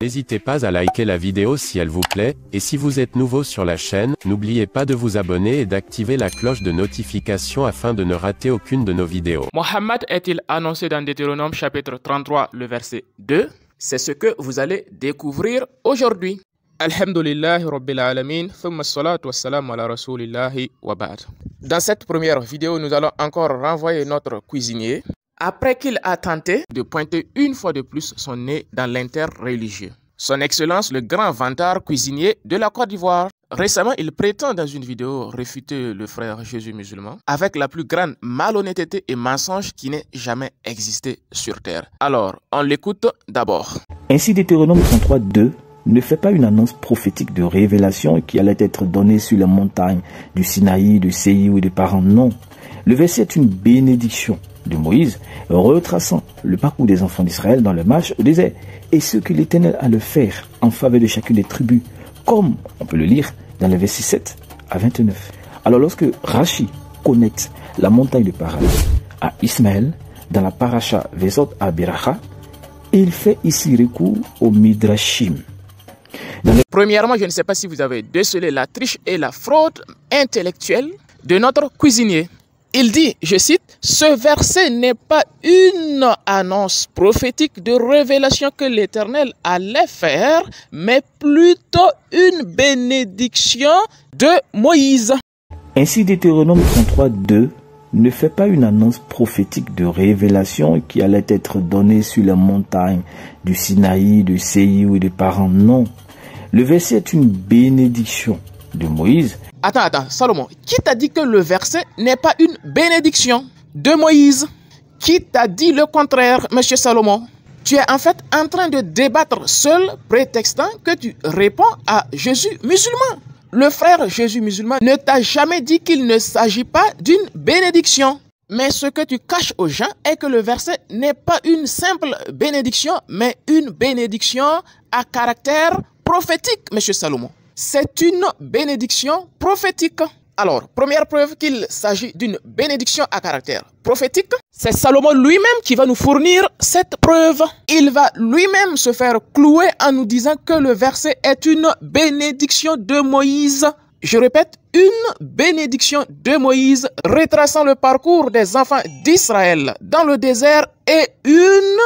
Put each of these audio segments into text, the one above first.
N'hésitez pas à liker la vidéo si elle vous plaît, et si vous êtes nouveau sur la chaîne, n'oubliez pas de vous abonner et d'activer la cloche de notification afin de ne rater aucune de nos vidéos. Mohammed est-il annoncé dans Deutéronome chapitre 33, le verset 2? C'est ce que vous allez découvrir aujourd'hui. Alhamdulillahi Rabbil Alamin, thumma salatu wassalamu ala rasulillahi wa ba'd. Dans cette première vidéo, nous allons encore renvoyer notre cuisinier après qu'il a tenté de pointer une fois de plus son nez dans l'interreligieux. Son Excellence, le grand vantard cuisinier de la Côte d'Ivoire. Récemment, il prétend dans une vidéo réfuter le frère Jésus musulman avec la plus grande malhonnêteté et mensonge qui n'ait jamais existé sur terre. Alors, on l'écoute d'abord. Ainsi, Deutéronome 33, 2 ne fait pas une annonce prophétique de révélation qui allait être donnée sur les montagnes du Sinaï, de Séir ou de Paran. Non. Le verset est une bénédiction de Moïse, retraçant le parcours des enfants d'Israël dans le marche au désert et ce que l'Éternel a le faire en faveur de chacune des tribus, comme on peut le lire dans les versets 7 à 29. Alors lorsque Rachi connecte la montagne de Paran à Ismaël dans la paracha Vesot à Beracha, il fait ici recours au Midrashim. Premièrement, je ne sais pas si vous avez décelé la triche et la fraude intellectuelle de notre cuisinier. Il dit, je cite, « Ce verset n'est pas une annonce prophétique de révélation que l'Éternel allait faire, mais plutôt une bénédiction de Moïse. » Ainsi, Deutéronome 33, 2 ne fait pas une annonce prophétique de révélation qui allait être donnée sur les montagnes du Sinaï, de Séir ou de Paran. Non. Le verset est une bénédiction de Moïse. Attends, Salomon, qui t'a dit que le verset n'est pas une bénédiction de Moïse? Qui t'a dit le contraire, monsieur Salomon? Tu es en fait en train de débattre seul, prétextant que tu réponds à Jésus musulman. Le frère Jésus musulman ne t'a jamais dit qu'il ne s'agit pas d'une bénédiction. Mais ce que tu caches aux gens est que le verset n'est pas une simple bénédiction, mais une bénédiction à caractère prophétique, monsieur Salomon. C'est une bénédiction prophétique. Alors, première preuve qu'il s'agit d'une bénédiction à caractère prophétique, c'est Salomon lui-même qui va nous fournir cette preuve. Il va lui-même se faire clouer en nous disant que le verset est une bénédiction de Moïse. Je répète, une bénédiction de Moïse retraçant le parcours des enfants d'Israël dans le désert et une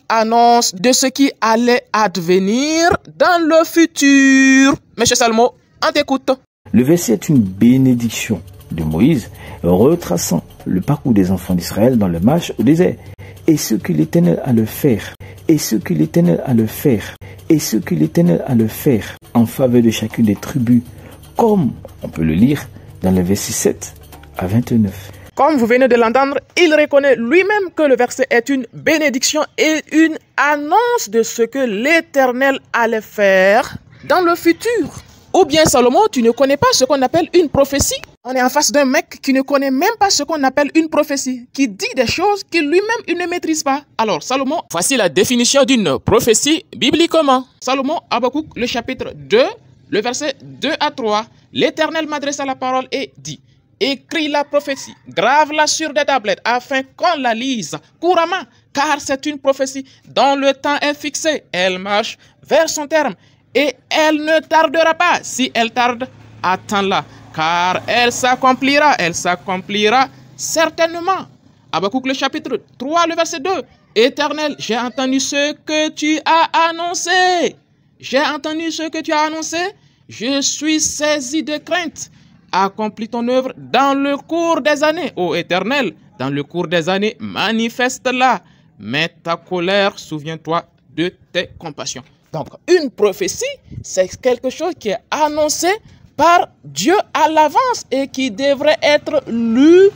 annonce de ce qui allait advenir dans le futur. Monsieur Salomon, on t'écoute. Le verset est une bénédiction de Moïse, retraçant le parcours des enfants d'Israël dans le marche au désert, et ce que l'Éternel a le faire, en faveur de chacune des tribus, comme on peut le lire dans les versets 7 à 29. Comme vous venez de l'entendre, il reconnaît lui-même que le verset est une bénédiction et une annonce de ce que l'Éternel allait faire dans le futur. Ou bien, Salomon, tu ne connais pas ce qu'on appelle une prophétie? On est en face d'un mec qui ne connaît même pas ce qu'on appelle une prophétie, qui dit des choses qu'il lui-même il ne maîtrise pas. Alors, Salomon, voici la définition d'une prophétie bibliquement. Salomon, Habakkuk, le chapitre 2, le verset 2 à 3. L'Éternel m'adressa la parole et dit: écris la prophétie, grave-la sur des tablettes afin qu'on la lise couramment, car c'est une prophétie dont le temps est fixé. Elle marche vers son terme et elle ne tardera pas. Si elle tarde, attends-la, car elle s'accomplira certainement. Habakkuk le chapitre 3, le verset 2. Éternel, j'ai entendu ce que tu as annoncé. Je suis saisi de crainte. Accomplis ton œuvre dans le cours des années. Ô Éternel, dans le cours des années, manifeste-la. Mais ta colère, souviens-toi de tes compassions. Donc, une prophétie, c'est quelque chose qui est annoncé par Dieu à l'avance et qui devrait être lu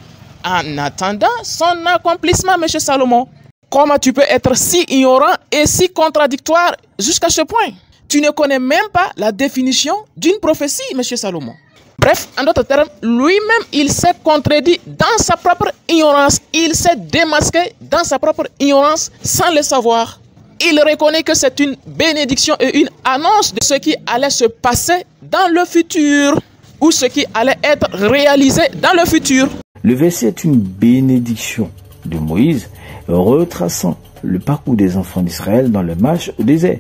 en attendant son accomplissement, monsieur Salomon. Comment tu peux être si ignorant et si contradictoire jusqu'à ce point? Tu ne connais même pas la définition d'une prophétie, monsieur Salomon. Bref, en d'autres termes, lui-même, il s'est contredit dans sa propre ignorance. Il s'est démasqué dans sa propre ignorance sans le savoir. Il reconnaît que c'est une bénédiction et une annonce de ce qui allait se passer dans le futur ou ce qui allait être réalisé dans le futur. Le verset est une bénédiction de Moïse, retraçant le parcours des enfants d'Israël dans le marche au désert.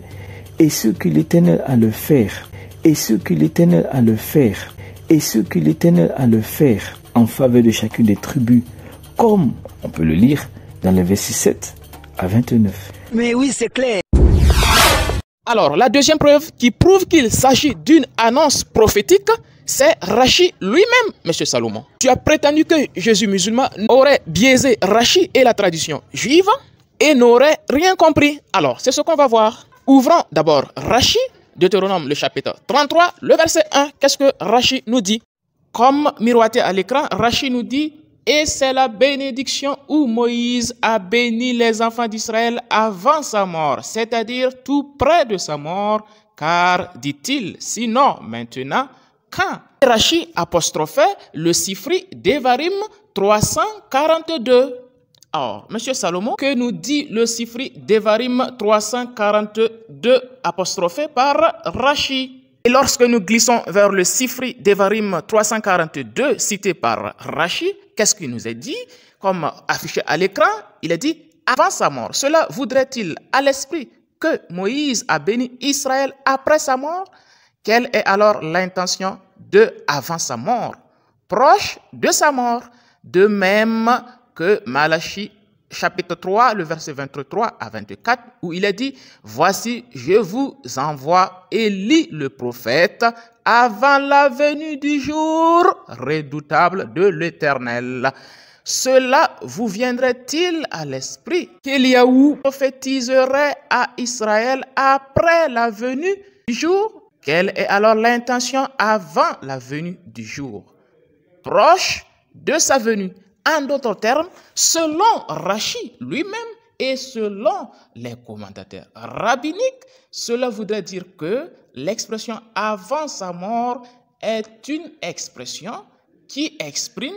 Et ce que l'Éternel a le faire, et ce que l'Éternel a le faire, et ce que l'Éternel a le faire en faveur de chacune des tribus, comme on peut le lire dans les versets 7 à 29. Mais oui, c'est clair. Alors, la deuxième preuve qui prouve qu'il s'agit d'une annonce prophétique, c'est Rachi lui-même, M. Salomon. Tu as prétendu que Jésus musulman aurait biaisé Rachi et la tradition juive et n'aurait rien compris. Alors, c'est ce qu'on va voir. Ouvrons d'abord Rachi, Deutéronome le chapitre 33, le verset 1. Qu'est-ce que Rachi nous dit? Comme miroité à l'écran, Rachi nous dit: et c'est la bénédiction où Moïse a béni les enfants d'Israël avant sa mort, c'est-à-dire tout près de sa mort, car, dit-il, sinon maintenant, quand Rachi apostrophait le Sifri Devarim 342. Alors, M. Salomon, que nous dit le Sifri Devarim 342 apostrophé par Rachi? Et lorsque nous glissons vers le Sifri Devarim 342 cité par Rachi, qu'est-ce qu'il nous est dit? Comme affiché à l'écran, il est dit avant sa mort. Cela voudrait-il à l'esprit que Moïse a béni Israël après sa mort? Quelle est alors l'intention de avant sa mort? Proche de sa mort, de même que Malachie chapitre 3, le verset 23 à 24, où il est dit: voici, je vous envoie Élie le prophète avant la venue du jour redoutable de l'Éternel. Cela vous viendrait-il à l'esprit qu'Éliaou prophétiserait à Israël après la venue du jour? Quelle est alors l'intention avant la venue du jour? Proche de sa venue. En d'autres termes, selon Rachi lui-même et selon les commentateurs rabbiniques, cela voudrait dire que l'expression avant sa mort est une expression qui exprime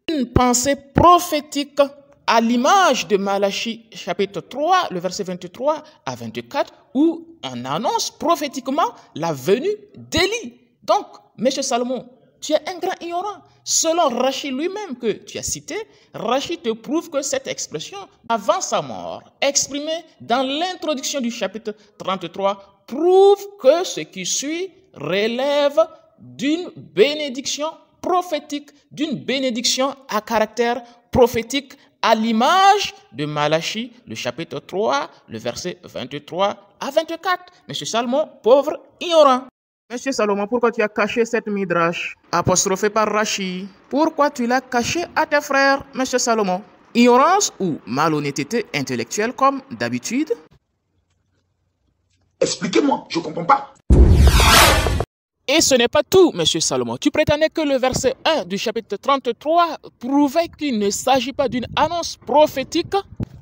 une pensée prophétique à l'image de Malachie chapitre 3, le verset 23 à 24, où on annonce prophétiquement la venue d'Élie. Donc, M. Salomon, tu es un grand ignorant. Selon Rachi lui-même que tu as cité, Rachi te prouve que cette expression, avant sa mort, exprimée dans l'introduction du chapitre 33, prouve que ce qui suit relève d'une bénédiction prophétique, d'une bénédiction à caractère prophétique, à l'image de Malachie, le chapitre 3, le verset 23 à 24. Monsieur Salomon, pauvre ignorant. Monsieur Salomon, pourquoi tu as caché cette midrash apostrophée par Rachi? Pourquoi tu l'as caché à tes frères, Monsieur Salomon? Ignorance ou malhonnêteté intellectuelle comme d'habitude? Expliquez-moi, je ne comprends pas. Et ce n'est pas tout, Monsieur Salomon. Tu prétendais que le verset 1 du chapitre 33 prouvait qu'il ne s'agit pas d'une annonce prophétique.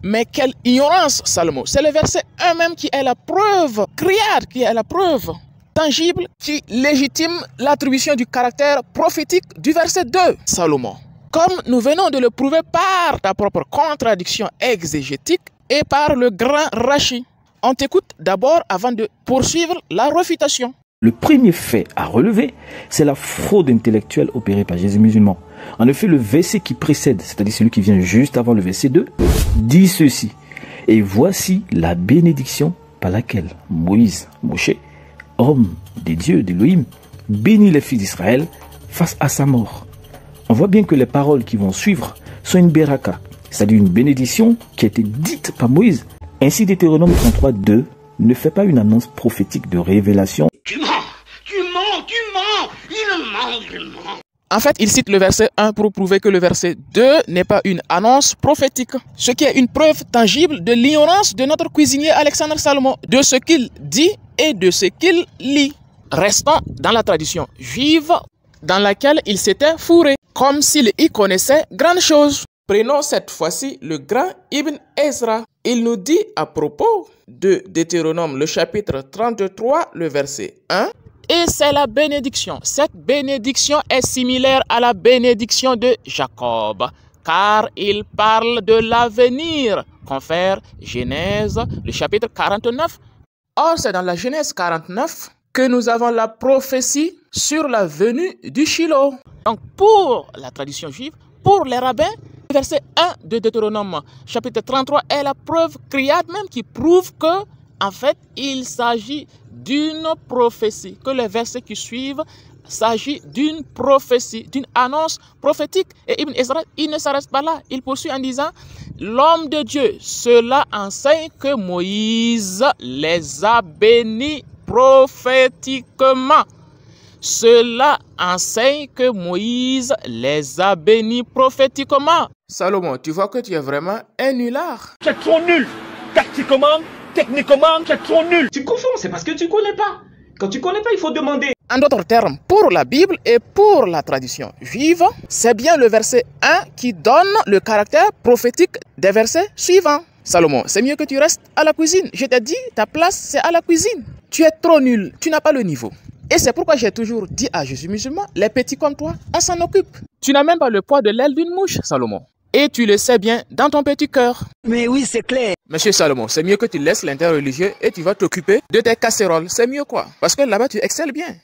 Mais quelle ignorance, Salomon! C'est le verset 1 même qui est la preuve criarde, qui est la preuve tangible, qui légitime l'attribution du caractère prophétique du verset 2, Salomon. Comme nous venons de le prouver par ta propre contradiction exégétique et par le grand Rachi. On t'écoute d'abord avant de poursuivre la réfutation. Le premier fait à relever, c'est la fraude intellectuelle opérée par Jésus musulman. En effet, le verset qui précède, c'est-à-dire celui qui vient juste avant le verset 2, dit ceci: et voici la bénédiction par laquelle Moïse, Moshe, homme des dieux d'Élohim, bénit les fils d'Israël face à sa mort. On voit bien que les paroles qui vont suivre sont une beraka, c'est-à-dire une bénédiction qui a été dite par Moïse. Ainsi, Deutéronome 33, 2 ne fait pas une annonce prophétique de révélation. Tu mens, il ment. En fait, il cite le verset 1 pour prouver que le verset 2 n'est pas une annonce prophétique. Ce qui est une preuve tangible de l'ignorance de notre cuisinier Alexandre Salomon, de ce qu'il dit et de ce qu'il lit. Restons dans la tradition juive dans laquelle il s'était fourré, comme s'il y connaissait grande chose. Prenons cette fois-ci le grand Ibn Ezra. Il nous dit à propos de Deutéronome, le chapitre 33, le verset 1. Et c'est la bénédiction. Cette bénédiction est similaire à la bénédiction de Jacob, car il parle de l'avenir. Confère Genèse, le chapitre 49. Or, c'est dans la Genèse 49 que nous avons la prophétie sur la venue du Shiloh. Donc, pour la tradition juive, pour les rabbins, Le verset 1 de Deutéronome, chapitre 33, est la preuve criarde même qui prouve que, en fait, il s'agit d'une prophétie. Que les versets qui suivent s'agit d'une prophétie, d'une annonce prophétique. Et Ibn Ezra, il ne s'arrête pas là. Il poursuit en disant, l'homme de Dieu, cela enseigne que Moïse les a bénis prophétiquement. Cela enseigne que Moïse les a bénis prophétiquement. Salomon, tu vois que tu es vraiment un nulard. Tu es trop nul. Tactiquement, techniquement, tu es trop nul. Tu confonds, c'est parce que tu connais pas. Quand tu connais pas, il faut demander. En d'autres termes, pour la Bible et pour la tradition juive, c'est bien le verset 1 qui donne le caractère prophétique des versets suivants. Salomon, c'est mieux que tu restes à la cuisine. Je t'ai dit, ta place, c'est à la cuisine. Tu es trop nul, tu n'as pas le niveau. Et c'est pourquoi j'ai toujours dit à Jésus musulman, les petits comme toi, on s'en occupe. Tu n'as même pas le poids de l'aile d'une mouche, Salomon. Et tu le sais bien dans ton petit cœur. Mais oui, c'est clair. Monsieur Salomon, c'est mieux que tu laisses l'interreligieux et tu vas t'occuper de tes casseroles. C'est mieux quoi? Parce que là-bas, tu excelles bien.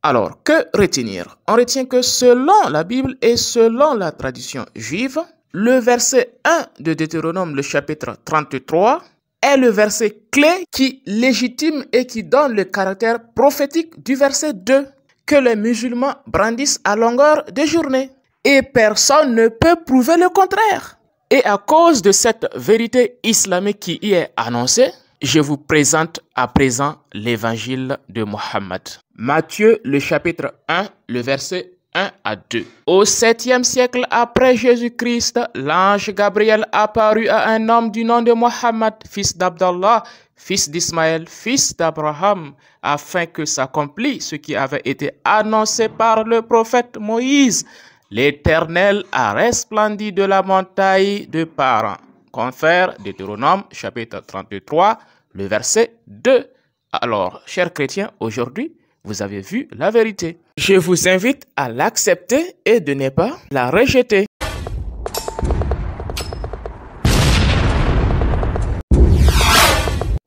Alors, que retenir? On retient que selon la Bible et selon la tradition juive, le verset 1 de Deutéronome, le chapitre 33, est le verset clé qui légitime et qui donne le caractère prophétique du verset 2 que les musulmans brandissent à longueur de journée. Et personne ne peut prouver le contraire. Et à cause de cette vérité islamique qui y est annoncée, je vous présente à présent l'évangile de Mohammed. Matthieu, le chapitre 1, le verset 1 à 2. Au 7e siècle après Jésus-Christ, l'ange Gabriel apparut à un homme du nom de Mohammed, fils d'Abdallah, fils d'Ismaël, fils d'Abraham, afin que s'accomplisse ce qui avait été annoncé par le prophète Moïse. L'Éternel a resplendi de la montagne de Paran. Confère Deutéronome, chapitre 33, le verset 2. Alors, chers chrétiens, aujourd'hui, vous avez vu la vérité. Je vous invite à l'accepter et de ne pas la rejeter.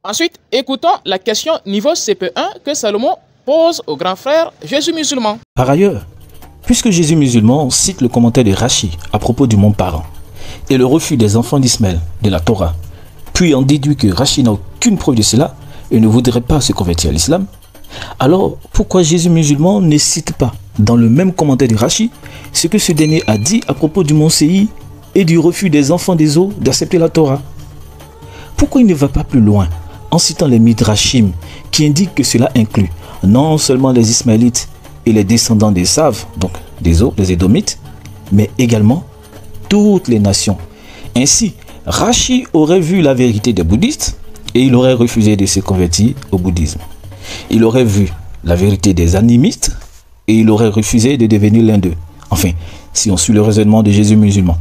Ensuite, écoutons la question niveau CP1 que Salomon pose au grand frère Jésus musulman. Par ailleurs, puisque Jésus musulman cite le commentaire de Rachi à propos du mont Paran et le refus des enfants d'Ismaël de la Torah, puis en déduit que Rachi n'a aucune preuve de cela et ne voudrait pas se convertir à l'islam, alors pourquoi Jésus musulman ne cite pas dans le même commentaire de Rachi ce que ce dernier a dit à propos du mont Séhi et du refus des enfants des eaux d'accepter la Torah? Pourquoi il ne va pas plus loin en citant les Midrashim qui indiquent que cela inclut non seulement les Ismaélites et les descendants des Saves, donc des eaux, les Édomites, mais également toutes les nations. Ainsi, Rachi aurait vu la vérité des bouddhistes et il aurait refusé de se convertir au bouddhisme. Il aurait vu la vérité des animistes et il aurait refusé de devenir l'un d'eux. Enfin, si on suit le raisonnement de Jésus musulman,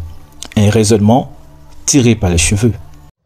un raisonnement tiré par les cheveux.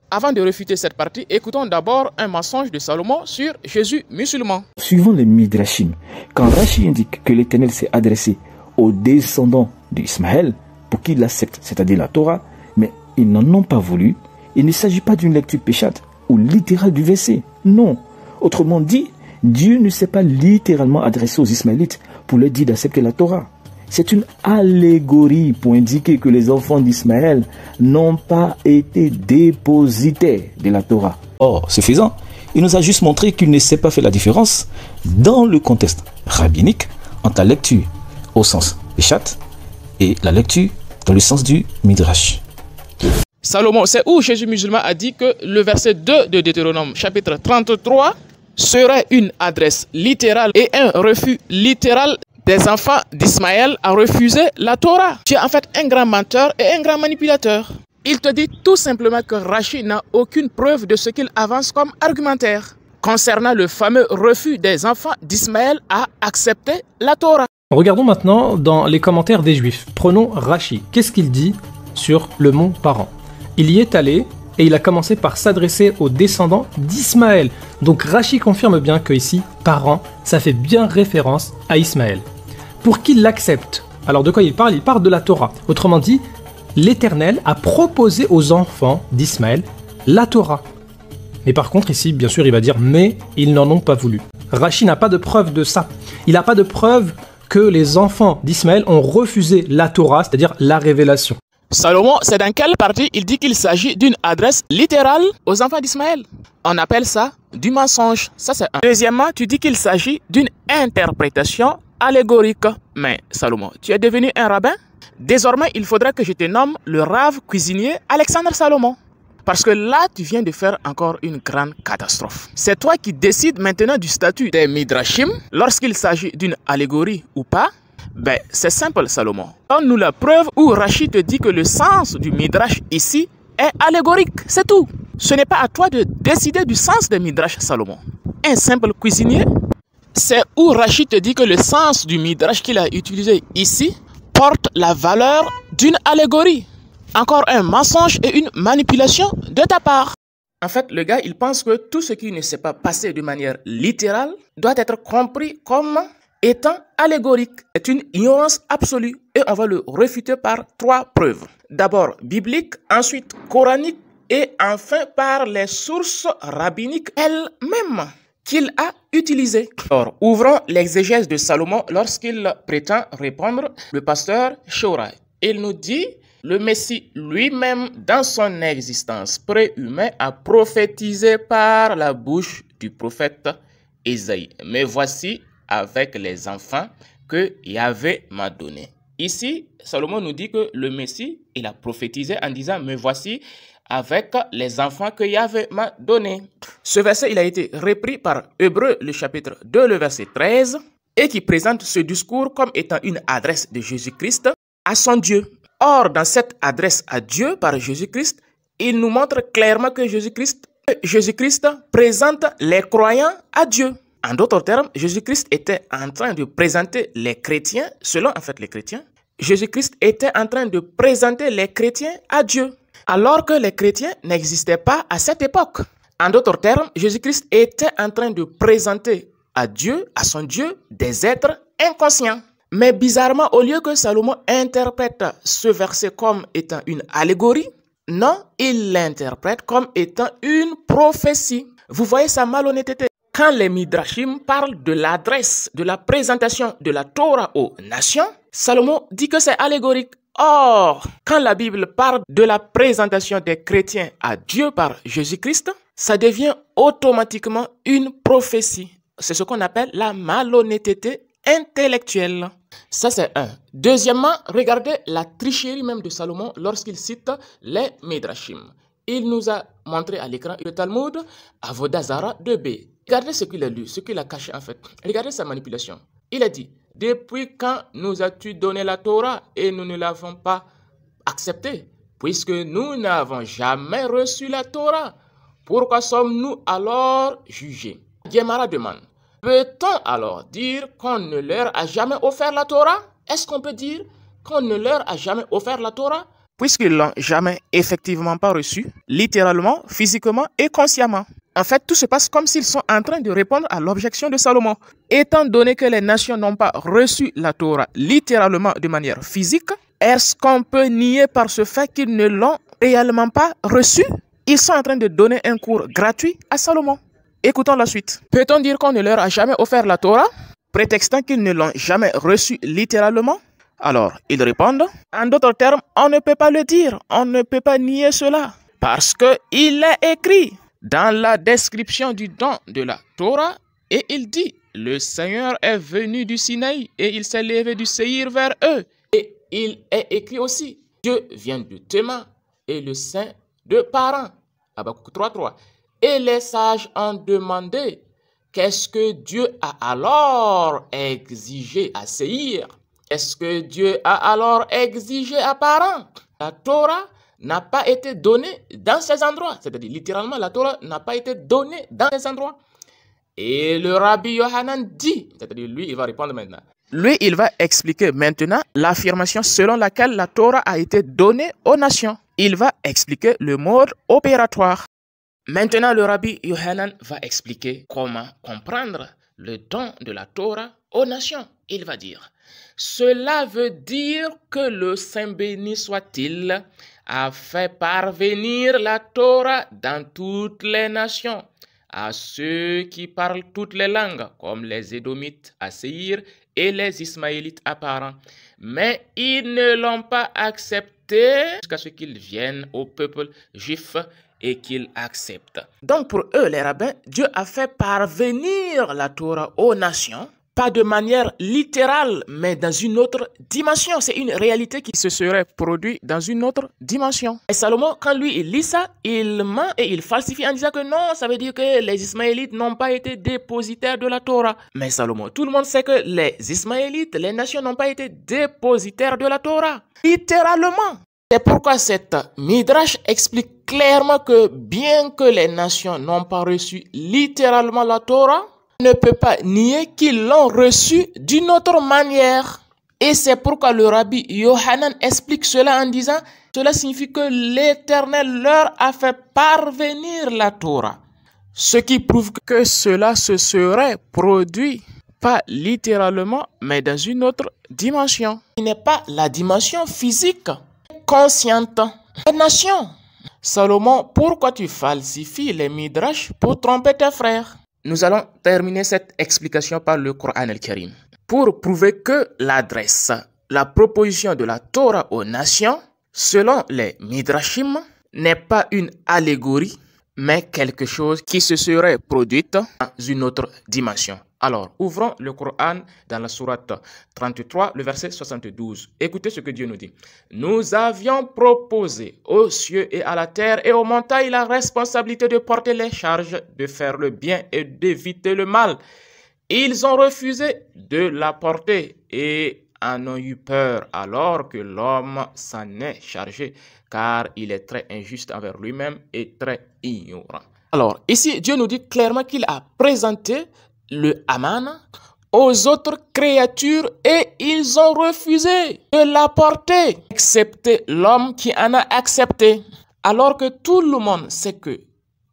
Avant de réfuter cette partie, écoutons d'abord un mensonge de Salomon sur Jésus musulman. Suivant les Midrashim, quand Rachi indique que l'Éternel s'est adressé aux descendants d'Ismaël pour qu'ils l'acceptent, c'est-à-dire la Torah, mais ils n'en ont pas voulu, il ne s'agit pas d'une lecture péchate ou littérale du verset. Non. Autrement dit, Dieu ne s'est pas littéralement adressé aux Ismaélites pour leur dire d'accepter la Torah. C'est une allégorie pour indiquer que les enfants d'Ismaël n'ont pas été dépositaires de la Torah. Or, suffisant, il nous a juste montré qu'il ne s'est pas fait la différence dans le contexte rabbinique entre la lecture au sens péchat et la lecture dans le sens du Midrash. Salomon, c'est où Jésus musulman a dit que le verset 2 de Deutéronome, chapitre 33, serait une adresse littérale et un refus littéral des enfants d'Ismaël à refuser la Torah. Tu es en fait un grand menteur et un grand manipulateur. Il te dit tout simplement que Rachi n'a aucune preuve de ce qu'il avance comme argumentaire concernant le fameux refus des enfants d'Ismaël à accepter la Torah. Regardons maintenant dans les commentaires des Juifs. Prenons Rachi. Qu'est-ce qu'il dit sur le mont Paran? Il y est allé et il a commencé par s'adresser aux descendants d'Ismaël. Donc Rachi confirme bien que ici, Paran, ça fait bien référence à Ismaël. Pour qu'il l'accepte. Alors de quoi il parle? Il parle de la Torah. Autrement dit, l'Éternel a proposé aux enfants d'Ismaël la Torah. Mais par contre ici, bien sûr, il va dire « mais ils n'en ont pas voulu ». Rachi n'a pas de preuve de ça. Il n'a pas de preuve que les enfants d'Ismaël ont refusé la Torah, c'est-à-dire la révélation. Salomon, c'est dans quelle partie il dit qu'il s'agit d'une adresse littérale aux enfants d'Ismaël? On appelle ça du mensonge. Ça, c'est un. Deuxièmement, tu dis qu'il s'agit d'une interprétation allégorique. Mais Salomon, tu es devenu un rabbin? Désormais, il faudra que je te nomme le rave cuisinier Alexandre Salomon. Parce que là, tu viens de faire encore une grande catastrophe. C'est toi qui décides maintenant du statut des Midrashim lorsqu'il s'agit d'une allégorie ou pas. Ben, c'est simple, Salomon. Donne-nous la preuve où Rachi te dit que le sens du Midrash ici est allégorique. C'est tout. Ce n'est pas à toi de décider du sens des Midrash, Salomon. Un simple cuisinier, c'est où Rachi te dit que le sens du Midrash qu'il a utilisé ici porte la valeur d'une allégorie. Encore un mensonge et une manipulation de ta part. En fait, le gars, il pense que tout ce qui ne s'est pas passé de manière littérale doit être compris comme étant allégorique. C'est une ignorance absolue et on va le réfuter par 3 preuves. D'abord biblique, ensuite coranique et enfin par les sources rabbiniques elles-mêmes qu'il a utilisées. Alors, ouvrons l'exégèse de Salomon lorsqu'il prétend répondre le pasteur Shora. Il nous dit: le Messie lui-même, dans son existence préhumaine, a prophétisé par la bouche du prophète Ésaïe. Mais voici avec les enfants que Yahvé m'a donné. Ici, Salomon nous dit que le Messie, il a prophétisé en disant: me voici avec les enfants que Yahvé m'a donné. Ce verset, il a été repris par Hébreux, le chapitre 2, le verset 13, et qui présente ce discours comme étant une adresse de Jésus-Christ à son Dieu. Or, dans cette adresse à Dieu par Jésus-Christ, il nous montre clairement que Jésus-Christ présente les croyants à Dieu. En d'autres termes, Jésus-Christ était en train de présenter les chrétiens, selon en fait les chrétiens, Jésus-Christ était en train de présenter les chrétiens à Dieu, alors que les chrétiens n'existaient pas à cette époque. En d'autres termes, Jésus-Christ était en train de présenter à Dieu, à son Dieu, des êtres inconscients. Mais bizarrement, au lieu que Salomon interprète ce verset comme étant une allégorie, non, il l'interprète comme étant une prophétie. Vous voyez sa malhonnêteté. Quand les Midrashim parlent de l'adresse, de la présentation de la Torah aux nations, Salomon dit que c'est allégorique. Or, quand la Bible parle de la présentation des chrétiens à Dieu par Jésus-Christ, ça devient automatiquement une prophétie. C'est ce qu'on appelle la malhonnêteté intellectuelle. Ça, c'est un. Deuxièmement, regardez la tricherie même de Salomon lorsqu'il cite les Midrashim. Il nous a montré à l'écran le Talmud Avodah Zarah 2b. Regardez ce qu'il a lu, ce qu'il a caché en fait. Regardez sa manipulation. Il a dit: depuis quand nous as-tu donné la Torah et nous ne l'avons pas acceptée, puisque nous n'avons jamais reçu la Torah? Pourquoi sommes-nous alors jugés? Gemara demande: peut-on alors dire qu'on ne leur a jamais offert la Torah? Est-ce qu'on peut dire qu'on ne leur a jamais offert la Torah? Puisqu'ils ne l'ont jamais effectivement pas reçu, littéralement, physiquement et consciemment. En fait, tout se passe comme s'ils sont en train de répondre à l'objection de Salomon. Étant donné que les nations n'ont pas reçu la Torah littéralement de manière physique, est-ce qu'on peut nier par ce fait qu'ils ne l'ont réellement pas reçu? Ils sont en train de donner un cours gratuit à Salomon. Écoutons la suite. Peut-on dire qu'on ne leur a jamais offert la Torah, prétextant qu'ils ne l'ont jamais reçue littéralement? Alors, ils répondent: en d'autres termes, on ne peut pas le dire, on ne peut pas nier cela, parce qu'il est écrit dans la description du don de la Torah, et il dit: le Seigneur est venu du Sinaï, et il s'est levé du Séhir vers eux. Et il est écrit aussi: Dieu vient de Théma, et le Saint de Paran. Habakkuk 3.3. Et les sages ont demandé: qu'est-ce que Dieu a alors exigé à Séhir? Est-ce que Dieu a alors exigé à Paran? La Torah n'a pas été donnée dans ces endroits. C'est-à-dire, littéralement, la Torah n'a pas été donnée dans ces endroits. Et le Rabbi Yohanan dit, c'est-à-dire, lui, il va répondre maintenant. Lui, il va expliquer maintenant l'affirmation selon laquelle la Torah a été donnée aux nations. Il va expliquer le mode opératoire. Maintenant, le Rabbi Yohanan va expliquer comment comprendre le don de la Torah aux nations. Il va dire: cela veut dire que le Saint béni soit-il a fait parvenir la Torah dans toutes les nations, à ceux qui parlent toutes les langues, comme les Édomites à Séir et les Ismaélites à Paran. Mais ils ne l'ont pas accepté jusqu'à ce qu'ils viennent au peuple juif et qu'ils acceptent. Donc pour eux, les rabbins, Dieu a fait parvenir la Torah aux nations, pas de manière littérale, mais dans une autre dimension. C'est une réalité qui se serait produite dans une autre dimension. Et Salomon, quand lui, il lit ça, il ment et il falsifie en disant que non, ça veut dire que les Ismaélites n'ont pas été dépositaires de la Torah. Mais Salomon, tout le monde sait que les Ismaélites, les nations n'ont pas été dépositaires de la Torah. Littéralement. C'est pourquoi cette Midrash explique clairement que bien que les nations n'ont pas reçu littéralement la Torah, ne peut pas nier qu'ils l'ont reçu d'une autre manière. Et c'est pourquoi le rabbi Yohanan explique cela en disant « Cela signifie que l'Éternel leur a fait parvenir la Torah ». Ce qui prouve que cela se serait produit, pas littéralement, mais dans une autre dimension. Ce n'est pas la dimension physique, consciente. La nation. Salomon, pourquoi tu falsifies les midrash pour tromper tes frères? Nous allons terminer cette explication par le Coran al-Karim pour prouver que l'adresse, la proposition de la Torah aux nations, selon les Midrashim, n'est pas une allégorie, mais quelque chose qui se serait produite dans une autre dimension. Alors, ouvrons le Coran dans la sourate 33, le verset 72. Écoutez ce que Dieu nous dit. « Nous avions proposé aux cieux et à la terre et aux montagnes la responsabilité de porter les charges, de faire le bien et d'éviter le mal. Ils ont refusé de la porter et en ont eu peur alors que l'homme s'en est chargé, car il est très injuste envers lui-même et très ignorant. » Alors, ici, Dieu nous dit clairement qu'il a présenté le Haman aux autres créatures et ils ont refusé de l'apporter, excepté l'homme qui en a accepté. Alors que tout le monde sait que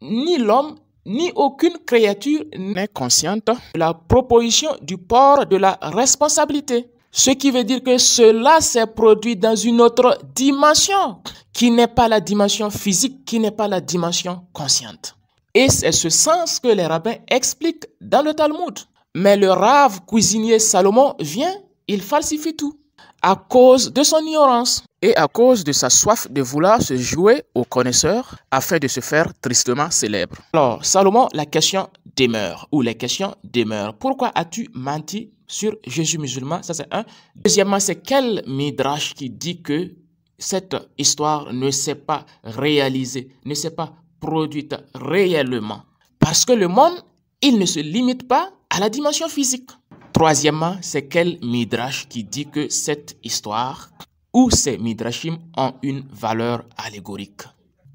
ni l'homme ni aucune créature n'est consciente de la proposition du port de la responsabilité. Ce qui veut dire que cela s'est produit dans une autre dimension, qui n'est pas la dimension physique, qui n'est pas la dimension consciente. Et c'est ce sens que les rabbins expliquent dans le Talmud. Mais le rave cuisinier Salomon vient, il falsifie tout à cause de son ignorance et à cause de sa soif de vouloir se jouer au connaisseur afin de se faire tristement célèbre. Alors, Salomon, la question demeure, ou les questions demeurent. Pourquoi as-tu menti sur Jésus musulman? Ça, c'est un. Deuxièmement, c'est quel midrash qui dit que cette histoire ne s'est pas réalisée, ne s'est pas produite réellement? Parce que le monde, il ne se limite pas à la dimension physique. Troisièmement, c'est quel midrash qui dit que cette histoire ou ces midrashim ont une valeur allégorique?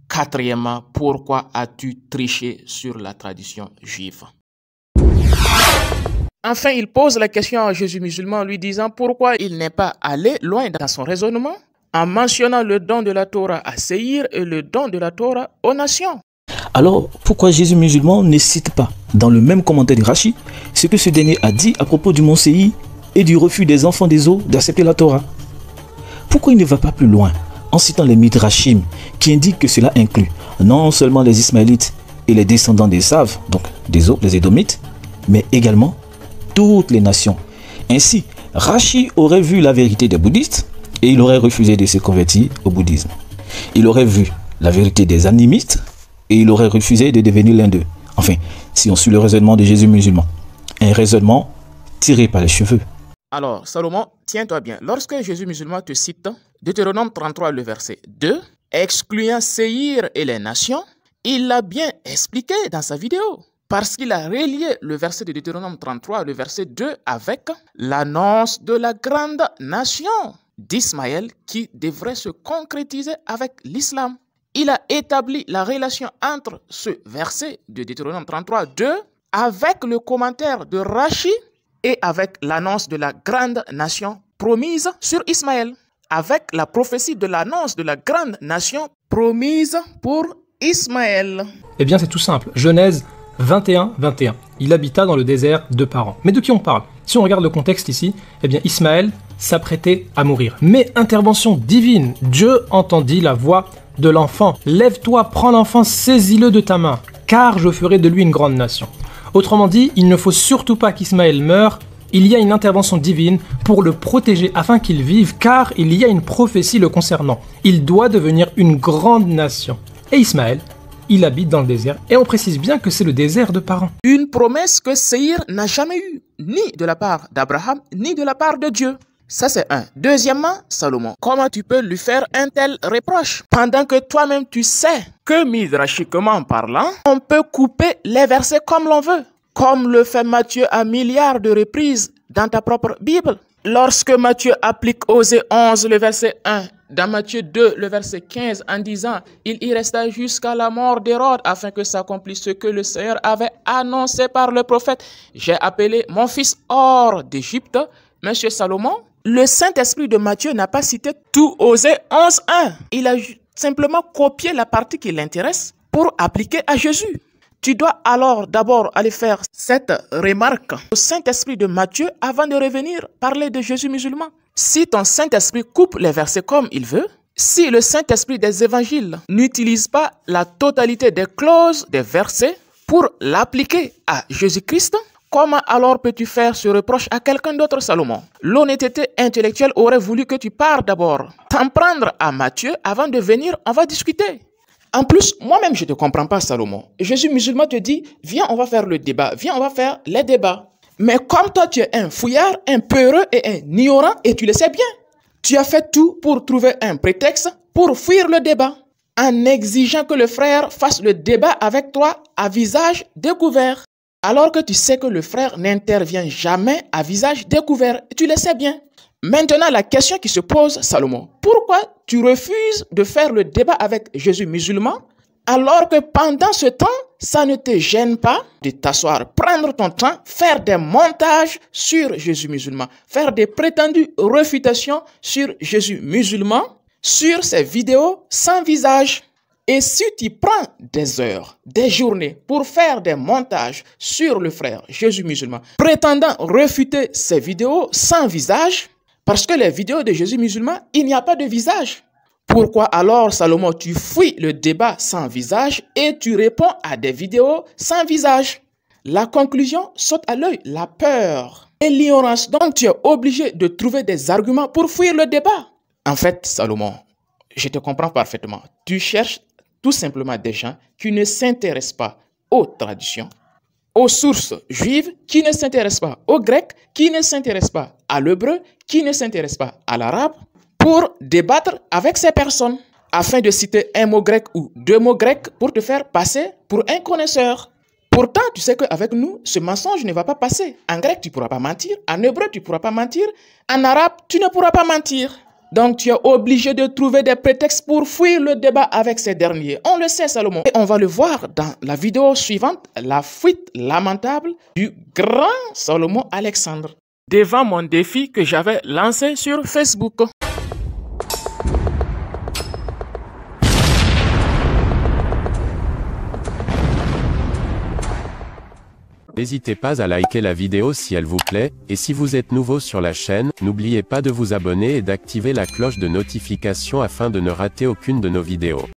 Quatrièmement, pourquoi as-tu triché sur la tradition juive? Enfin, il pose la question à Jésus musulman, lui disant pourquoi il n'est pas allé loin dans son raisonnement en mentionnant le don de la Torah à Séir et le don de la Torah aux nations. Alors, pourquoi Jésus musulman ne cite pas, dans le même commentaire de Rachi, ce que ce dernier a dit à propos du mont Séir et du refus des enfants des eaux d'accepter la Torah? Pourquoi il ne va pas plus loin en citant les Midrashim qui indiquent que cela inclut non seulement les Ismaélites et les descendants des Saves, donc des eaux, les Édomites, mais également toutes les nations? Ainsi, Rachi aurait vu la vérité des bouddhistes et il aurait refusé de se convertir au bouddhisme. Il aurait vu la vérité des animistes et il aurait refusé de devenir l'un d'eux. Enfin, si on suit le raisonnement de Jésus musulman. Un raisonnement tiré par les cheveux. Alors, Salomon, tiens-toi bien. Lorsque Jésus musulman te cite Deutéronome 33, le verset 2, excluant Séir et les nations, il l'a bien expliqué dans sa vidéo. Parce qu'il a relié le verset de Deutéronome 33, le verset 2, avec l'annonce de la grande nation d'Ismaël qui devrait se concrétiser avec l'islam. Il a établi la relation entre ce verset de Deutéronome 33, 2 avec le commentaire de Rachi et avec l'annonce de la grande nation promise sur Ismaël, avec la prophétie de l'annonce de la grande nation promise pour Ismaël. Eh bien, c'est tout simple. Genèse 21, 21. Il habita dans le désert de Paran. Mais de qui on parle? Si on regarde le contexte ici, eh bien, Ismaël s'apprêtait à mourir. Mais intervention divine, Dieu entendit la voix de l'enfant. Lève-toi, prends l'enfant, saisis-le de ta main. car je ferai de lui une grande nation. Autrement dit, il ne faut surtout pas qu'Ismaël meure, il y a une intervention divine pour le protéger afin qu'il vive, car il y a une prophétie le concernant. Il doit devenir une grande nation. Et Ismaël, il habite dans le désert, et on précise bien que c'est le désert de Paran. Une promesse que Séhir n'a jamais eue, ni de la part d'Abraham, ni de la part de Dieu. Ça, c'est un. Deuxièmement, Salomon, comment tu peux lui faire un tel reproche pendant que toi-même tu sais que, midrashiquement parlant, on peut couper les versets comme l'on veut, comme le fait Matthieu à milliards de reprises dans ta propre Bible. Lorsque Matthieu applique Osée 11, le verset 1, dans Matthieu 2, le verset 15, en disant « Il y resta jusqu'à la mort d'Hérode afin que s'accomplisse ce que le Seigneur avait annoncé par le prophète. J'ai appelé mon fils hors d'Égypte. » Monsieur Salomon, le Saint-Esprit de Matthieu n'a pas cité tout Osée 11, 1. Il a simplement copié la partie qui l'intéresse pour appliquer à Jésus. Tu dois alors d'abord aller faire cette remarque au Saint-Esprit de Matthieu avant de revenir parler de Jésus musulman. Si ton Saint-Esprit coupe les versets comme il veut, si le Saint-Esprit des évangiles n'utilise pas la totalité des clauses des versets pour l'appliquer à Jésus-Christ, comment alors peux-tu faire ce reproche à quelqu'un d'autre, Salomon? L'honnêteté intellectuelle aurait voulu que tu parles d'abord, t'en prendre à Matthieu avant de venir, on va discuter. En plus, moi-même, je ne te comprends pas, Salomon. Jésus musulman te dit, viens, on va faire le débat, viens, on va faire les débats. Mais comme toi, tu es un fouillard, un peureux et un ignorant, et tu le sais bien, tu as fait tout pour trouver un prétexte pour fuir le débat, en exigeant que le frère fasse le débat avec toi à visage découvert. Alors que tu sais que le frère n'intervient jamais à visage découvert, tu le sais bien. Maintenant, la question qui se pose, Salomon, pourquoi tu refuses de faire le débat avec Jésus musulman alors que pendant ce temps, ça ne te gêne pas de t'asseoir, prendre ton temps, faire des montages sur Jésus musulman, faire des prétendues réfutations sur Jésus musulman, sur ces vidéos sans visage. Et si tu prends des heures, des journées pour faire des montages sur le frère Jésus musulman, prétendant refuter ces vidéos sans visage, parce que les vidéos de Jésus musulman, il n'y a pas de visage. Pourquoi alors, Salomon, tu fuis le débat sans visage et tu réponds à des vidéos sans visage? La conclusion saute à l'œil, la peur et l'ignorance. Donc, tu es obligé de trouver des arguments pour fuir le débat. En fait, Salomon, je te comprends parfaitement. Tu cherches tout simplement des gens qui ne s'intéressent pas aux traditions, aux sources juives, qui ne s'intéressent pas au grec, qui ne s'intéressent pas à l'hébreu, qui ne s'intéressent pas à l'arabe, pour débattre avec ces personnes, afin de citer un mot grec ou deux mots grecs pour te faire passer pour un connaisseur. Pourtant, tu sais qu'avec nous, ce mensonge ne va pas passer. En grec, tu ne pourras pas mentir. En hébreu, tu ne pourras pas mentir. En arabe, tu ne pourras pas mentir. Donc, tu es obligé de trouver des prétextes pour fuir le débat avec ces derniers. On le sait, Salomon. Et on va le voir dans la vidéo suivante, la fuite lamentable du grand Salomon Alexandre, devant mon défi que j'avais lancé sur Facebook. N'hésitez pas à liker la vidéo si elle vous plaît, et si vous êtes nouveau sur la chaîne, n'oubliez pas de vous abonner et d'activer la cloche de notification afin de ne rater aucune de nos vidéos.